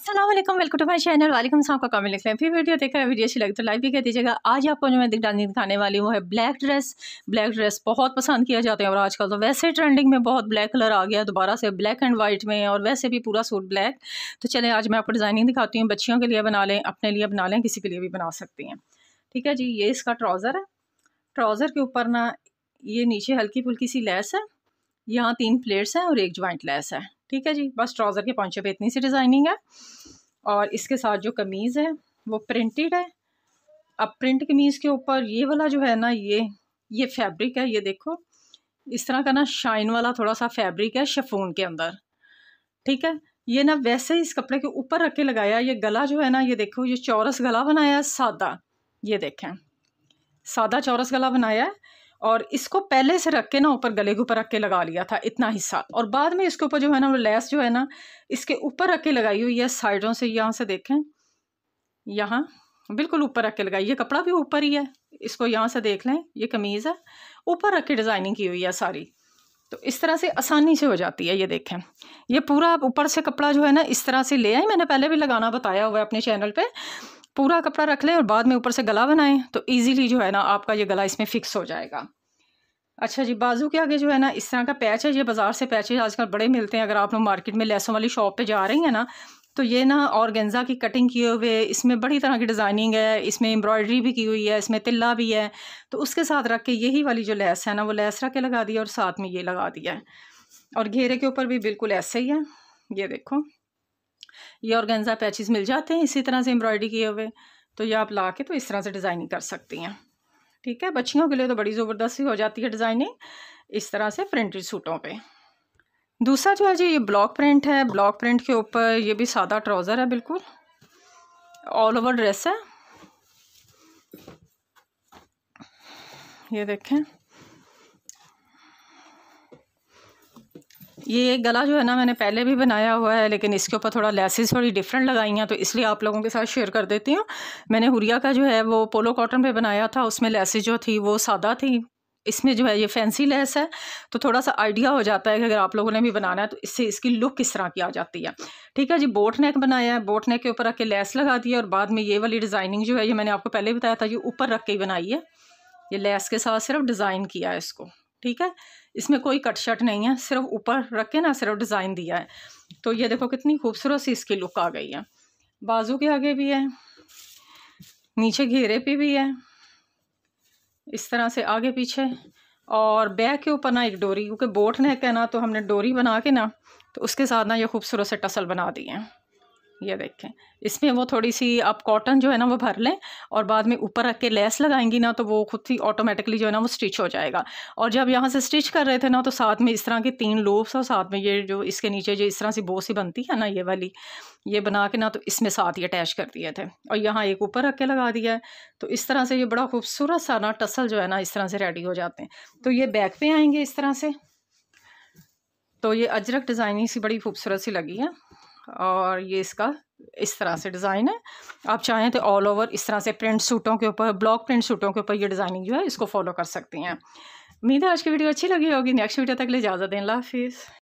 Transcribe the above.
अस्सलाम वालेकुम, welcome to my channel. वालेकुम सलाम का कमेंट लिख लें। फिर वीडियो देखकर वीडियो अच्छी लगी तो लाइक भी कर दीजिएगा। आज आपको जो मैं दिखाने वाली हूँ वो है ब्लैक ड्रेस। ब्लैक ड्रेस बहुत पसंद किया जाता है और आजकल तो वैसे ट्रेंडिंग में बहुत ब्लैक कलर आ गया दोबारा से, ब्लैक एंड वाइट में, और वैसे भी पूरा सूट ब्लैक। तो चलें आज मैं आपको डिज़ाइनिंग दिखाती हूँ। बच्चियों के लिए बना लें, अपने लिए बना लें, किसी के लिए भी बना सकती हैं। ठीक है जी, ये इसका ट्राउज़र है। ट्राउज़र के ऊपर ना ये नीचे हल्की फुल्की सी लेस है, यहाँ 3 प्लेट्स हैं और एक ज्वाइंट लेस है। ठीक है जी, बस ट्राउज़र के पहुँचे पे इतनी सी डिज़ाइनिंग है। और इसके साथ जो कमीज़ है वो प्रिंटेड है। अब प्रिंट कमीज़ के ऊपर ये वाला जो है ना, ये फैब्रिक है। ये देखो इस तरह का ना शाइन वाला थोड़ा सा फैब्रिक है शिफॉन के अंदर। ठीक है, ये ना वैसे ही इस कपड़े के ऊपर रख के लगाया। ये गला जो है ना, ये देखो ये चौरस गला बनाया है सादा। ये देखें सादा चौरस गला बनाया है और इसको पहले से रख के ना ऊपर गले के ऊपर रख के लगा लिया था इतना हिस्सा, और बाद में इसके ऊपर जो है ना वो लेस जो है ना इसके ऊपर रख के लगाई हुई है साइडों से। यहाँ से देखें, यहाँ बिल्कुल ऊपर रख के लगाई। ये कपड़ा भी ऊपर ही है, इसको यहाँ से देख लें, ये कमीज़ है, ऊपर रख के डिज़ाइनिंग की हुई है सारी। तो इस तरह से आसानी से हो जाती है। ये देखें, ये पूरा ऊपर से कपड़ा जो है ना इस तरह से ले आए। मैंने पहले भी लगाना बताया हुआ है अपने चैनल पे। पूरा कपड़ा रख लें और बाद में ऊपर से गला बनाएं तो इजीली जो है ना आपका ये गला इसमें फिक्स हो जाएगा। अच्छा जी, बाजू के आगे जो है ना इस तरह का पैच है। ये बाज़ार से पैचेज आजकल बड़े मिलते हैं। अगर आप लोग मार्केट में लेसों वाली शॉप पे जा रही हैं ना, तो ये ना ऑर्गेन्जा की कटिंग किए हुए, इसमें बड़ी तरह की डिज़ाइनिंग है, इसमें एम्ब्रॉयडरी भी की हुई है, इसमें तिल्ला भी है। तो उसके साथ रख के यही वाली जो लेस है ना वो लेस रख के लगा दिया और साथ में ये लगा दिया है। और घेरे के ऊपर भी बिल्कुल ऐसे ही है। ये देखो ये ऑर्गेन्जा पैचेस मिल जाते हैं इसी तरह से एम्ब्रॉयडरी किए हुए। तो ये आप ला के तो इस तरह से डिज़ाइनिंग कर सकती हैं। ठीक है, बच्चियों के लिए तो बड़ी ज़बरदस्त हो जाती है डिज़ाइनिंग इस तरह से प्रिंटेड सूटों पे। दूसरा जो है जी ये ब्लॉक प्रिंट है। ब्लॉक प्रिंट के ऊपर ये भी सादा ट्राउज़र है, बिल्कुल ऑल ओवर ड्रेस है। ये देखें, ये गला जो है ना मैंने पहले भी बनाया हुआ है, लेकिन इसके ऊपर थोड़ा लेसेस थोड़ी डिफरेंट लगाई हैं तो इसलिए आप लोगों के साथ शेयर कर देती हूँ। मैंने हुरिया का जो है वो पोलो कॉटन पे बनाया था, उसमें लेसेस जो थी वो सादा थी। इसमें जो है ये फैंसी लेस है, तो थोड़ा सा आइडिया हो जाता है कि अगर आप लोगों ने भी बनाना है तो इससे इसकी लुक किस तरह की आ जाती है। ठीक है जी, बोट नेक बनाया है। बोट नेक के ऊपर रख के लेस लगा दी और बाद में ये वाली डिज़ाइनिंग जो है ये मैंने आपको पहले बताया था, ये ऊपर रख के ही बनाई है। ये लेस के साथ सिर्फ डिज़ाइन किया है इसको। ठीक है, इसमें कोई कट शट नहीं है, सिर्फ ऊपर रख के ना सिर्फ डिज़ाइन दिया है। तो ये देखो कितनी खूबसूरत सी इसकी लुक आ गई है। बाजू के आगे भी है, नीचे घेरे पे भी है, इस तरह से आगे पीछे। और बैक के ऊपर ना एक डोरी, क्योंकि बोट नेक है ना तो हमने डोरी बना के ना तो उसके साथ ना ये खूबसूरत से टसल बना दिए हैं। ये देखें, इसमें वो थोड़ी सी आप कॉटन जो है ना वो भर लें और बाद में ऊपर रख के लेस लगाएंगी ना तो वो खुद ही ऑटोमेटिकली जो है ना वो स्टिच हो जाएगा। और जब यहाँ से स्टिच कर रहे थे ना तो साथ में इस तरह के 3 लूप्स और साथ में ये जो इसके नीचे जो इस तरह से बो सी बनती है ना ये वाली, ये बना के ना तो इसमें साथ ही अटैच कर दिए थे और यहाँ एक ऊपर रख के लगा दिया है। तो इस तरह से ये बड़ा खूबसूरत सा ना टसल जो है ना इस तरह से रेडी हो जाते हैं। तो ये बैक पे आएंगे इस तरह से। तो ये अजरक डिज़ाइनिंग सी बड़ी खूबसूरत सी लगी है और ये इसका इस तरह से डिज़ाइन है। आप चाहें तो ऑल ओवर इस तरह से प्रिंट सूटों के ऊपर, ब्लॉक प्रिंट सूटों के ऊपर ये डिज़ाइनिंग जो है इसको फॉलो कर सकती हैं। उम्मीद है आज की वीडियो अच्छी लगी होगी। नेक्स्ट वीडियो तक ले इजाज़त दें। अल्लाह हाफिज़।